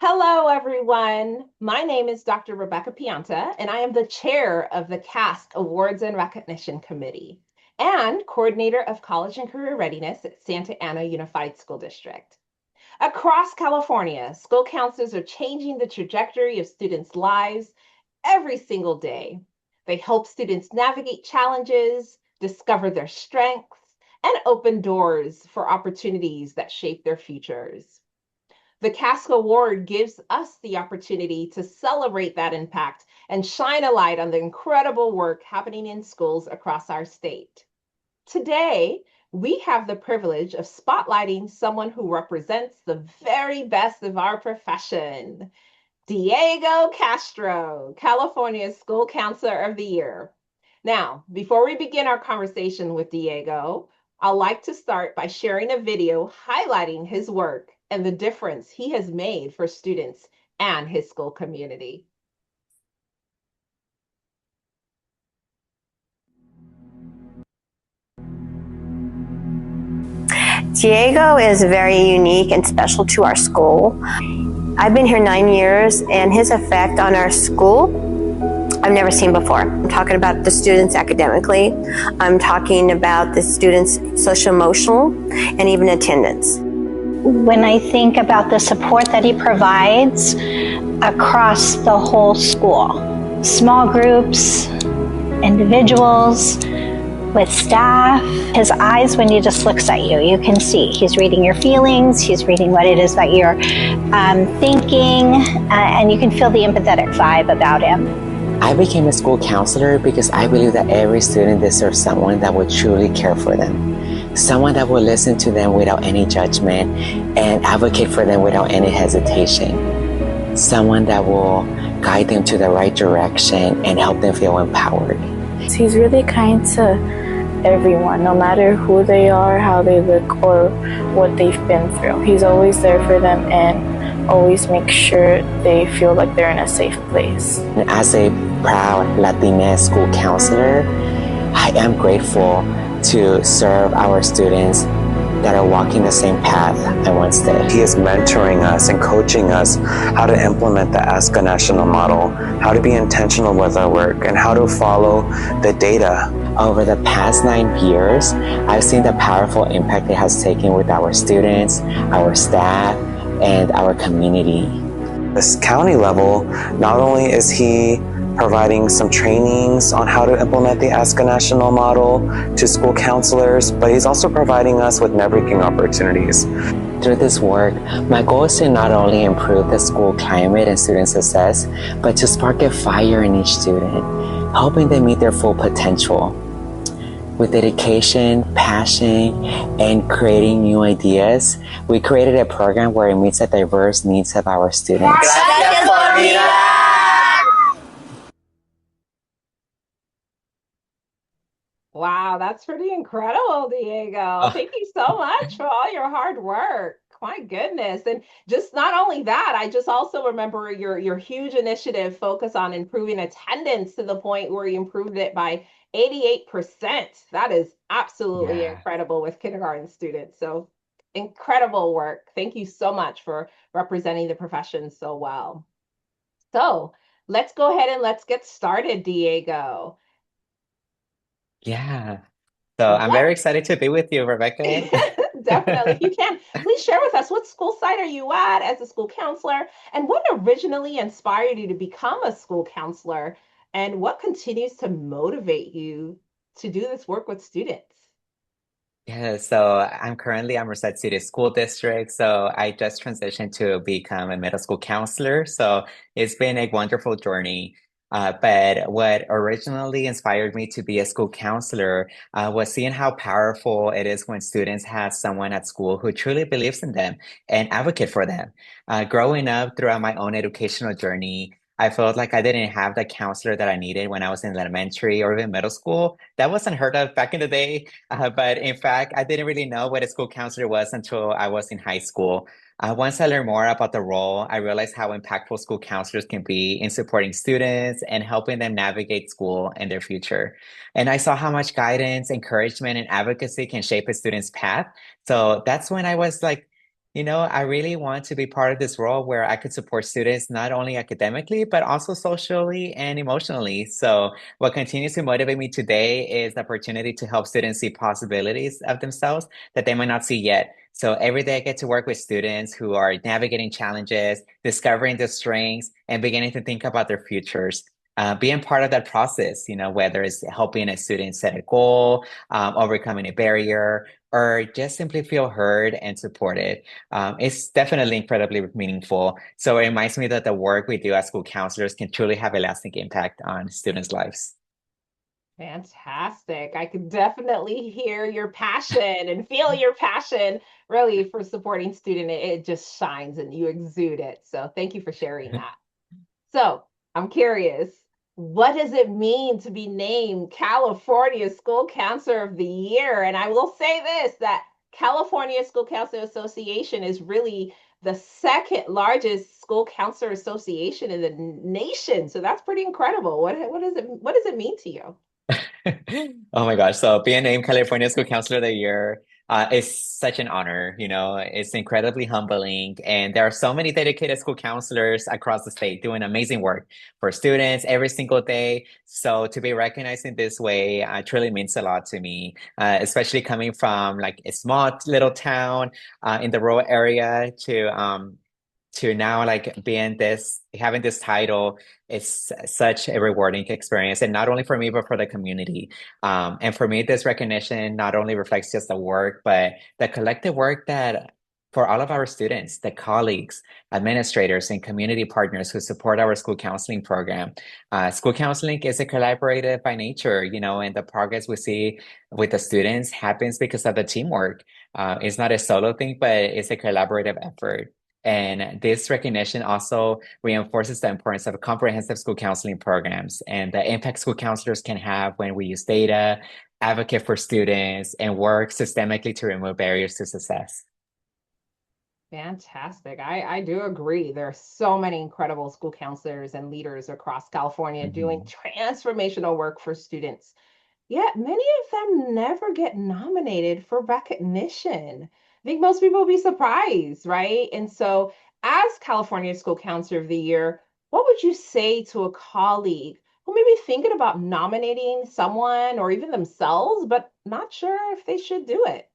Hello, everyone. My name is Dr. Rebecca Pianta, and I am the chair of the CASC Awards and Recognition Committee and coordinator of college and career readiness at Santa Ana Unified School District. Across California, school counselors are changing the trajectory of students' lives every single day. They help students navigate challenges, discover their strengths, and open doors for opportunities that shape their futures. The CASC Award gives us the opportunity to celebrate that impact and shine a light on the incredible work happening in schools across our state. Today, we have the privilege of spotlighting someone who represents the very best of our profession, Diego Castro, California's School Counselor of the Year. Now, before we begin our conversation with Diego, I'd like to start by sharing a video highlighting his work and the difference he has made for students and his school community. Diego is very unique and special to our school. I've been here 9 years, and his effect on our school I've never seen before. I'm talking about the students academically. I'm talking about the students social-emotional and even attendance. When I think about the support that he provides across the whole school, small groups, individuals, with staff, his eyes, when he just looks at you, you can see he's reading your feelings, he's reading what it is that you're thinking, and you can feel the empathetic vibe about him. I became a school counselor because I believe that every student deserves someone that would truly care for them. Someone that will listen to them without any judgment and advocate for them without any hesitation. Someone that will guide them to the right direction and help them feel empowered. He's really kind to everyone, no matter who they are, how they look, or what they've been through. He's always there for them and always makes sure they feel like they're in a safe place. As a proud Latina school counselor, I am grateful to serve our students that are walking the same path I once did. He is mentoring us and coaching us how to implement the ASCA national model, how to be intentional with our work, and how to follow the data. Over the past 9 years, I've seen the powerful impact it has taken with our students, our staff, and our community. This county level, not only is he providing some trainings on how to implement the ASCA national model to school counselors, but he's also providing us with networking opportunities. Through this work, my goal is to not only improve the school climate and student success, but to spark a fire in each student, helping them meet their full potential. With dedication, passion, and creating new ideas, we created a program where it meets the diverse needs of our students. Wow, that's pretty incredible, Diego. Thank you so much for all your hard work. My goodness. And just not only that, I just also remember your huge initiative focus on improving attendance to the point where you improved it by 88%. That is absolutely incredible with kindergarten students. So incredible work. Thank you so much for representing the profession so well. So let's go ahead and let's get started, Diego. Yeah. So I'm very excited to be with you, Rebecca. Definitely. If you can, please share with us, what school site are you at as a school counselor, and what originally inspired you to become a school counselor, and what continues to motivate you to do this work with students? Yeah, so I'm Merced City School District. So I just transitioned to become a middle school counselor. So it's been a wonderful journey. But what originally inspired me to be a school counselor was seeing how powerful it is when students have someone at school who truly believes in them and advocate for them. Growing up throughout my own educational journey, I felt like I didn't have the counselor that I needed when I was in elementary or even middle school. That wasn't heard of back in the day. But in fact, I didn't really know what a school counselor was until I was in high school. Once I learned more about the role, I realized how impactful school counselors can be in supporting students and helping them navigate school and their future. And I saw how much guidance, encouragement, and advocacy can shape a student's path. So that's when I was like, I really want to be part of this role where I could support students not only academically, but also socially and emotionally. So, what continues to motivate me today is the opportunity to help students see possibilities of themselves that they might not see yet. So, every day I get to work with students who are navigating challenges, discovering their strengths, and beginning to think about their futures. Being part of that process, whether it's helping a student set a goal, overcoming a barrier, or just simply feel heard and supported. It's definitely incredibly meaningful. So it reminds me that the work we do as school counselors can truly have a lasting impact on students' lives. Fantastic. I could definitely hear your passion and feel your passion really for supporting student. It just shines and you exude it. So thank you for sharing that. So I'm curious, what does it mean to be named California School Counselor of the Year? And I will say this, that California School Counselor Association is really the second largest school counselor association in the nation. So that's pretty incredible. What does it mean to you? Oh my gosh. So being named California School Counselor of the Year is such an honor. It's incredibly humbling. And there are so many dedicated school counselors across the state doing amazing work for students every single day. So to be recognized in this way truly means a lot to me, especially coming from like a small little town in the rural area to now like being this having this title is such a rewarding experience, and not only for me but for the community. And for me, this recognition not only reflects just the work but the collective work that for all of our students, the colleagues, administrators, and community partners who support our school counseling program. School counseling is a collaborative by nature, and the progress we see with the students happens because of the teamwork. It's not a solo thing, but it's a collaborative effort. And this recognition also reinforces the importance of comprehensive school counseling programs and the impact school counselors can have when we use data, advocate for students, and work systemically to remove barriers to success. Fantastic. I do agree. There are so many incredible school counselors and leaders across California doing Mhm. transformational work for students. Yet many of them never get nominated for recognition. I think most people will be surprised, right? And so, as California School Counselor of the Year, what would you say to a colleague who may be thinking about nominating someone or even themselves, but not sure if they should do it?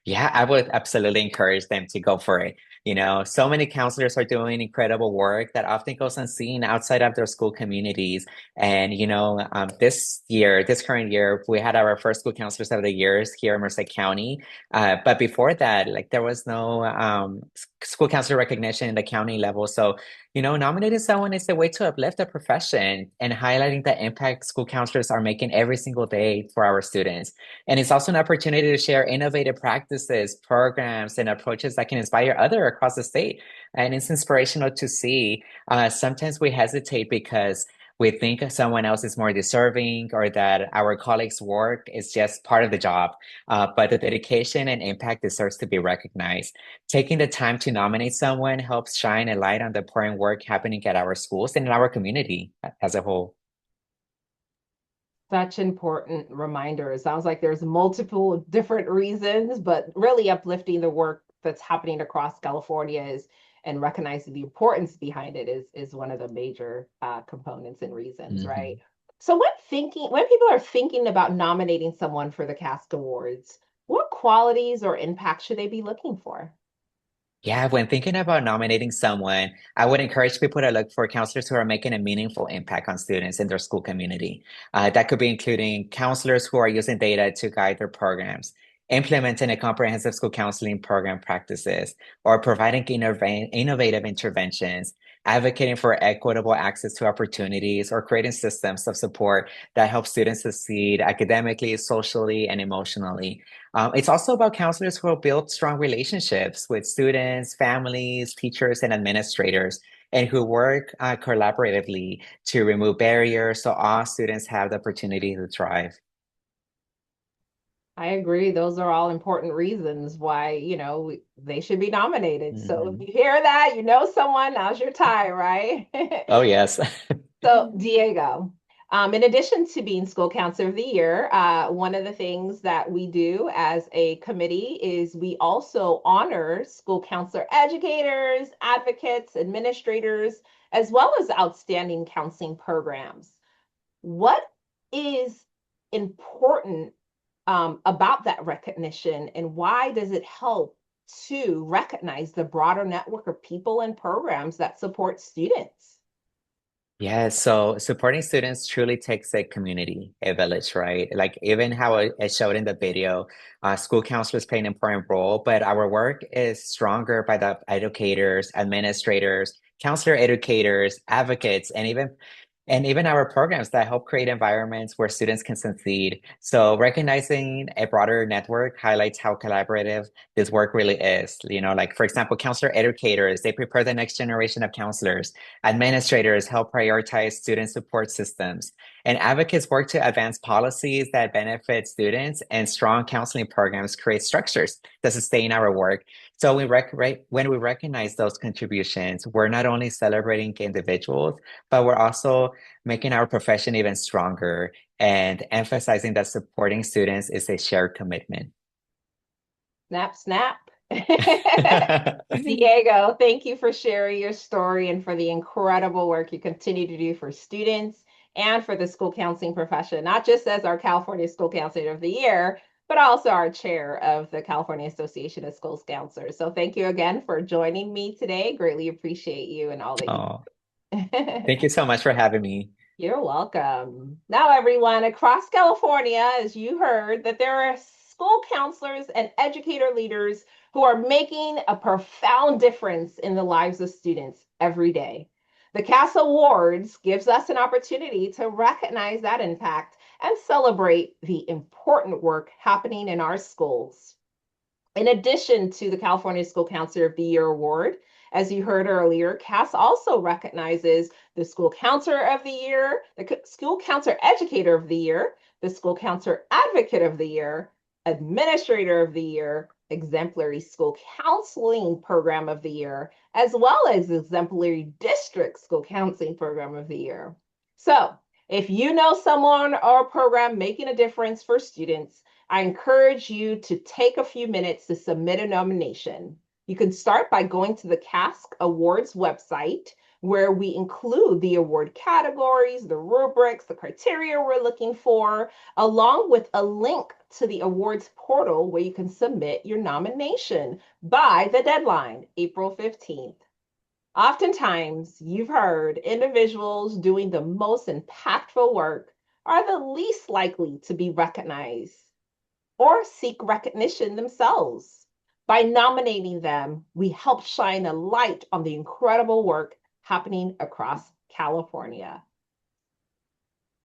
Yeah, I would absolutely encourage them to go for it. So many counselors are doing incredible work that often goes unseen outside of their school communities. And, this current year, we had our first school counselors of the years here in Merced County. But before that, like there was no school counselor recognition in the county level. So, nominating someone is a way to uplift the profession and highlighting the impact school counselors are making every single day for our students. And it's also an opportunity to share innovative practices, programs, and approaches that can inspire others across the state. And it's inspirational to see. Sometimes we hesitate because we think someone else is more deserving or that our colleagues' work is just part of the job. But the dedication and impact deserves to be recognized. Taking the time to nominate someone helps shine a light on the important work happening at our schools and in our community as a whole. Such important reminder. It sounds like there's multiple different reasons, but really uplifting the work that's happening across California is and recognizing the importance behind it is one of the major components and reasons, right? Mhm. So when people are thinking about nominating someone for the CASC Awards, what qualities or impact should they be looking for? Yeah, when thinking about nominating someone, I would encourage people to look for counselors who are making a meaningful impact on students in their school community. That could be including counselors who are using data to guide their programs, implementing a comprehensive school counseling program practices, or providing innovative interventions, advocating for equitable access to opportunities, or creating systems of support that help students succeed academically, socially, and emotionally. It's also about counselors who will build strong relationships with students, families, teachers, and administrators, and who work collaboratively to remove barriers so all students have the opportunity to thrive. I agree. Those are all important reasons why, they should be nominated. So if Mhm. you hear that, you know someone, now's your time, right? Oh, yes. So, Diego, In addition to being School Counselor of the Year, one of the things that we do as a committee is we also honor school counselor educators, advocates, administrators, as well as outstanding counseling programs. What is important about that recognition, and why does it help to recognize the broader network of people and programs that support students? Yeah, so supporting students truly takes a community, a village, right? Like even how it showed in the video, school counselors play an important role, but our work is stronger by the educators, administrators, counselor educators, advocates, and even our programs that help create environments where students can succeed. So recognizing a broader network highlights how collaborative this work really is. Like for example, counselor educators, they prepare the next generation of counselors. Administrators help prioritize student support systems, and advocates work to advance policies that benefit students, and strong counseling programs create structures that sustain our work. So when we recognize those contributions, we're not only celebrating individuals, but we're also making our profession even stronger and emphasizing that supporting students is a shared commitment. Snap, snap. Diego, thank you for sharing your story and for the incredible work you continue to do for students and for the school counseling profession, not just as our California School Counselor of the Year, but also our chair of the California Association of Schools Counselors. So thank you again for joining me today. Greatly appreciate you and all that you Oh, do. thank you so much for having me. You're welcome. Now, everyone, across California, as you heard, that there are school counselors and educator leaders who are making a profound difference in the lives of students every day. The CAS Awards gives us an opportunity to recognize that impact and celebrate the important work happening in our schools. In addition to the California School Counselor of the Year Award, as you heard earlier, CAS also recognizes the School Counselor of the Year, the School Counselor Educator of the Year, the School Counselor Advocate of the Year, Administrator of the Year, Exemplary School Counseling Program of the Year, as well as Exemplary District School Counseling Program of the Year. So, if you know someone or a program making a difference for students, I encourage you to take a few minutes to submit a nomination. You can start by going to the CASC Awards website, where we include the award categories, the rubrics, the criteria we're looking for, along with a link to the awards portal where you can submit your nomination by the deadline, April 15th. Oftentimes, you've heard individuals doing the most impactful work are the least likely to be recognized or seek recognition themselves. By nominating them, we help shine a light on the incredible work happening across California.